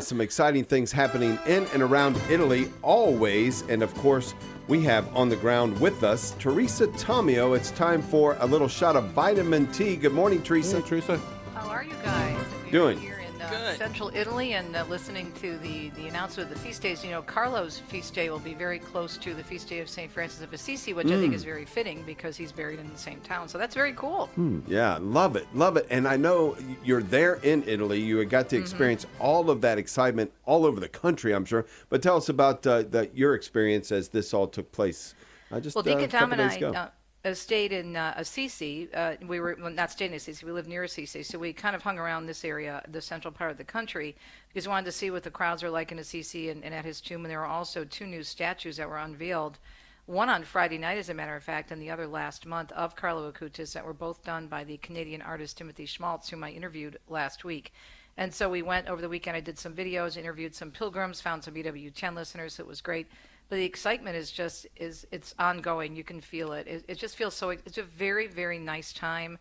Some exciting things happening in and around Italy always. And of course, we have on the ground with us Teresa Tomeo. It's time for a little shot of vitamin T. Good morning, Teresa. Hey, Teresa. How are you guys? Doing here in good. Central Italy and listening to the announcement of the feast days. You know, Carlo's feast day will be very close to the feast day of Saint Francis of Assisi, which I think is very fitting because he's buried in the same town. So that's very cool. Yeah, love it. Love it. And I know you're there in Italy. You got to experience all of that excitement all over the country, I'm sure. But tell us about your experience as this all took place just Well, a Deacon Tom couple and days ago. I stayed in Assisi. We were not staying in Assisi. We live near Assisi, so we kind of hung around this area, the central part of the country, because we wanted to see what the crowds are like in Assisi and at his tomb. And there were also two new statues that were unveiled. One on Friday night, as a matter of fact, and the other last month of Carlo Acutis, that were both done by the Canadian artist Timothy Schmaltz, whom I interviewed last week. And so we went over the weekend. I did some videos, interviewed some pilgrims, found some EWTN listeners. So it was great. But the excitement it's ongoing. You can feel it. It just feels so. It's a very, very nice time.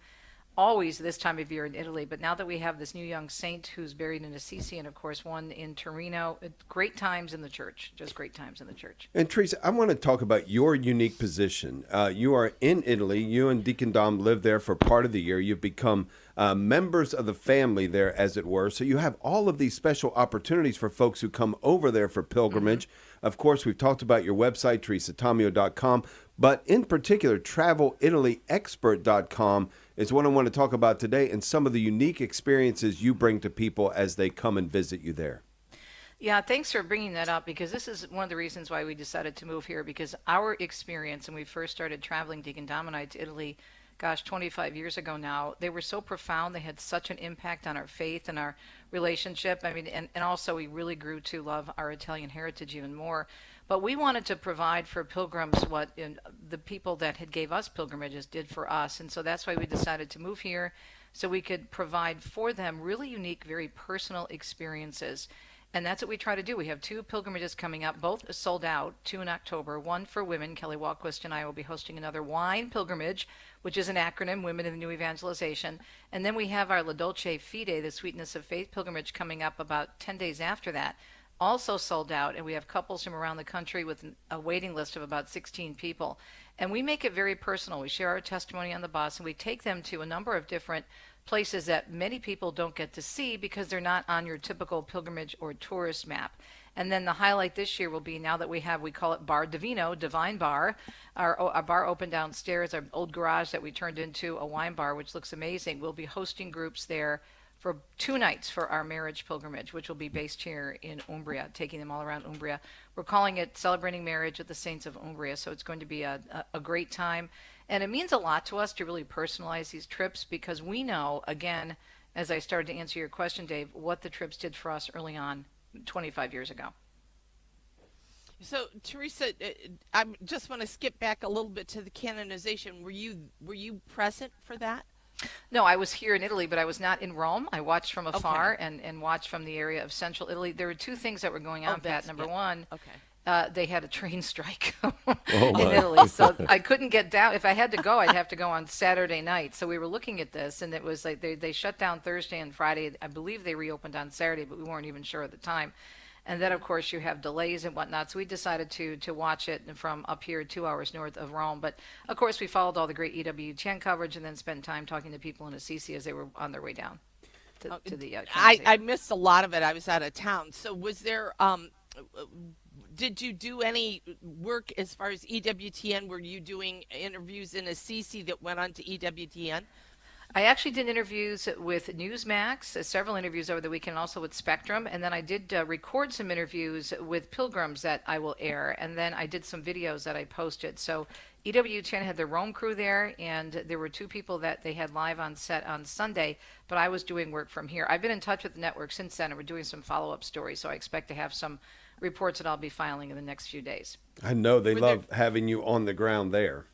Always this time of year in Italy, but now that we have this new young saint who's buried in Assisi, and of course one in Torino, great times in the church, just great times in the church. And Teresa, I want to talk about your unique position. You are in Italy. You and Deacon Dom live there for part of the year. You've become members of the family there, as it were. So you have all of these special opportunities for folks who come over there for pilgrimage. Of course, we've talked about your website, teresatomeo.com, but in particular, travelitalyexpert.com is what I want to talk about today, and some of the unique experiences you bring to people as they come and visit you there. Yeah, thanks for bringing that up, because this is one of the reasons why we decided to move here, because our experience, and we first started traveling, Deacon Dom and I, to Italy, 25 years ago now, they were so profound. They had such an impact on our faith and our relationship. I mean, and also we really grew to love our Italian heritage even more. But we wanted to provide for pilgrims what the people that had gave us pilgrimages did for us. And so that's why we decided to move here, so we could provide for them really unique, very personal experiences. And that's what we try to do. We have two pilgrimages coming up, both sold out, two in October, one for women. Kelly Walquist and I will be hosting another wine pilgrimage, which is an acronym, Women in the New Evangelization. And then we have our La Dolce Fide, the Sweetness of Faith pilgrimage, coming up about 10 days after that. Also sold out, and we have couples from around the country with a waiting list of about 16 people. And we make it very personal. We share our testimony on the bus, and we take them to a number of different places that many people don't get to see because they're not on your typical pilgrimage or tourist map. And then the highlight this year will be, now that we call it Bar Divino, Divine Bar. Our bar opened downstairs, our old garage that we turned into a wine bar, which looks amazing. We'll be hosting groups there for 2 nights for our marriage pilgrimage, which will be based here in Umbria, taking them all around Umbria. We're calling it Celebrating Marriage with the Saints of Umbria, so it's going to be a great time. And it means a lot to us to really personalize these trips, because we know, again, as I started to answer your question, Dave, what the trips did for us early on 25 years ago. So, Teresa, I just want to skip back a little bit to the canonization. Were you present for that? No, I was here in Italy, but I was not in Rome. I watched from afar and watched from the area of central Italy. There were two things that were going on, Pat. Number one, they had a train strike in Italy, so I couldn't get down. If I had to go, I'd have to go on Saturday night. So we were looking at this, and it was like they shut down Thursday and Friday. I believe they reopened on Saturday, but we weren't even sure at the time. And then, of course, you have delays and whatnot. So we decided to watch it from up here 2 hours north of Rome. But, of course, we followed all the great EWTN coverage and then spent time talking to people in Assisi as they were on their way down to the I missed a lot of it. I was out of town. So was there did you do any work as far as EWTN? Were you doing interviews in Assisi that went on to EWTN? I actually did interviews with Newsmax, several interviews over the weekend, also with Spectrum, and then I did record some interviews with pilgrims that I will air, and then I did some videos that I posted. So EWTN had their Rome crew there, and there were two people that they had live on set on Sunday, but I was doing work from here. I've been in touch with the network since then, and we're doing some follow-up stories, so I expect to have some reports that I'll be filing in the next few days. I know they love having you on the ground there.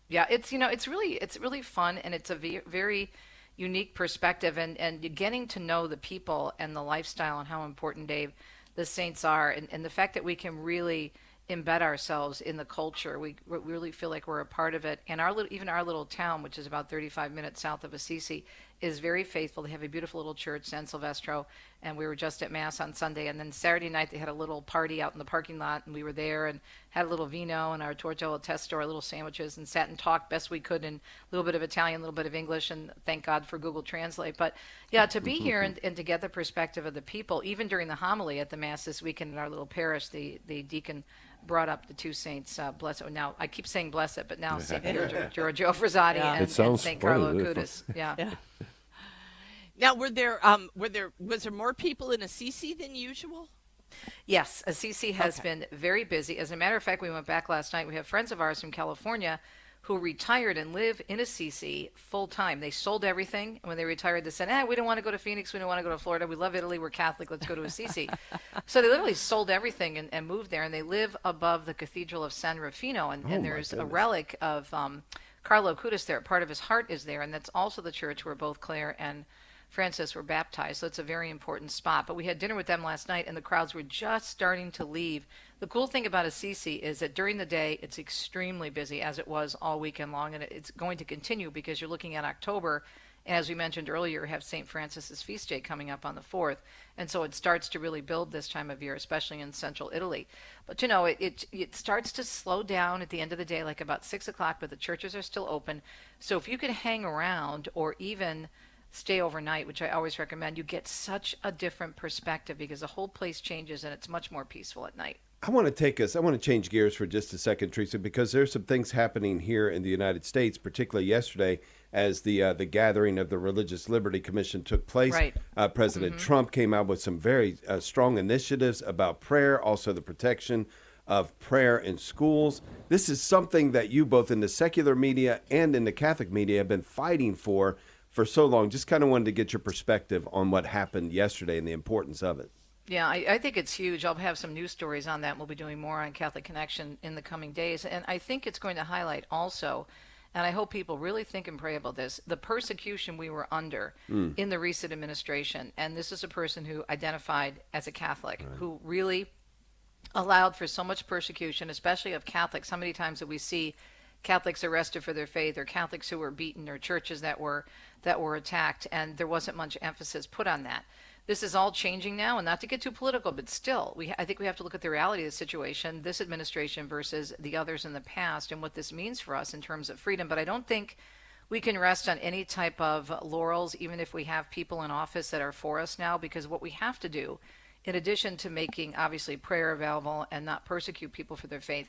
Yeah, it's really fun, and it's a very unique perspective, and getting to know the people and the lifestyle and how important, Dave, the saints are, and the fact that we can really embed ourselves in the culture. We really feel like we're a part of it. And even our little town, which is about 35 minutes south of Assisi, is very faithful. They have a beautiful little church, San Silvestro, and we were just at Mass on Sunday. And then Saturday night, they had a little party out in the parking lot, and we were there and had a little vino and our torta al testo, our little sandwiches, and sat and talked best we could in a little bit of Italian, a little bit of English, and thank God for Google Translate. But yeah, to be here and to get the perspective of the people, even during the homily at the Mass this weekend in our little parish, the deacon brought up the two saints, blessed. Now I keep saying blessed, but now Saint Pier Giorgio Frassati and Saint Carlo Acutis. Yeah. Now, was there more people in Assisi than usual? Yes, Assisi has been very busy. As a matter of fact, we went back last night. We have friends of ours from California who retired and live in Assisi full time. They sold everything. And when they retired, they said, we don't want to go to Phoenix. We don't want to go to Florida. We love Italy. We're Catholic. Let's go to Assisi. So they literally sold everything and moved there. And they live above the Cathedral of San Rufino. And there's a relic of Carlo Acutis there. Part of his heart is there. And that's also the church where both Claire and Francis were baptized, so it's a very important spot. But we had dinner with them last night, and the crowds were just starting to leave. The cool thing about Assisi is that during the day, it's extremely busy, as it was all weekend long, and it's going to continue because you're looking at October, and as we mentioned earlier, have St. Francis's feast day coming up on the 4th, and so it starts to really build this time of year, especially in central Italy. But it starts to slow down at the end of the day, like about 6 o'clock, but the churches are still open. So if you could hang around or even stay overnight, which I always recommend, you get such a different perspective because the whole place changes and it's much more peaceful at night. I want to change gears for just a second, Teresa, because there's some things happening here in the United States, particularly yesterday as the gathering of the Religious Liberty Commission took place. Right. President Trump came out with some very strong initiatives about prayer, also the protection of prayer in schools. This is something that you both in the secular media and in the Catholic media have been fighting for so long. Just kind of wanted to get your perspective on what happened yesterday and the importance of it. Yeah, I think it's huge. I'll have some news stories on that. We'll be doing more on Catholic Connection in the coming days. And I think it's going to highlight also, and I hope people really think and pray about this, the persecution we were under in the recent administration. And this is a person who identified as a Catholic, who really allowed for so much persecution, especially of Catholics. How many times do we see Catholics arrested for their faith, or Catholics who were beaten, or churches that were attacked, and there wasn't much emphasis put on that. This is all changing now, and not to get too political, but still, I think we have to look at the reality of the situation, this administration versus the others in the past, and what this means for us in terms of freedom. But I don't think we can rest on any type of laurels, even if we have people in office that are for us now, because what we have to do, in addition to making, obviously, prayer available and not persecute people for their faith,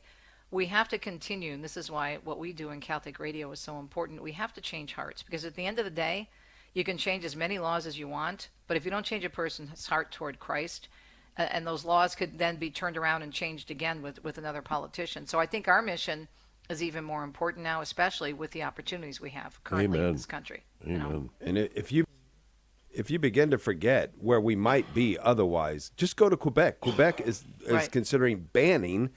we have to continue, and this is why what we do in Catholic Radio is so important. We have to change hearts, because at the end of the day, you can change as many laws as you want, but if you don't change a person's heart toward Christ, and those laws could then be turned around and changed again with another politician. So I think our mission is even more important now, especially with the opportunities we have currently in this country. Amen. You know? And if you begin to forget where we might be otherwise, just go to Quebec. Quebec is considering banning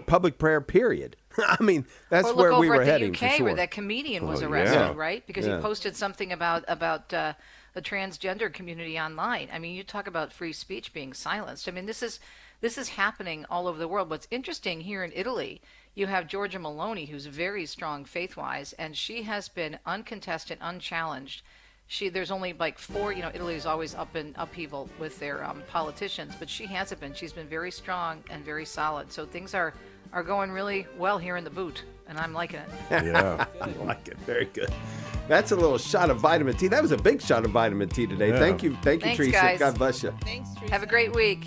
public prayer, period. I mean, that's where we were heading, UK, for sure. where that comedian was arrested, right? Because he posted something about the transgender community online. I mean, you talk about free speech being silenced. I mean, this is happening all over the world. What's interesting here in Italy, you have Giorgia Meloni, who's very strong faith-wise, and she has been uncontested, unchallenged. There's only like 4, Italy is always up in upheaval with their politicians, but she hasn't been. She's been very strong and very solid. So things are going really well here in the boot, and I'm liking it. Yeah. I like it. Very good. That's a little shot of vitamin T. That was a big shot of vitamin T today. Yeah. Thank you, Thanks, Teresa. guys. God bless you. Thanks, Teresa. Have a great week.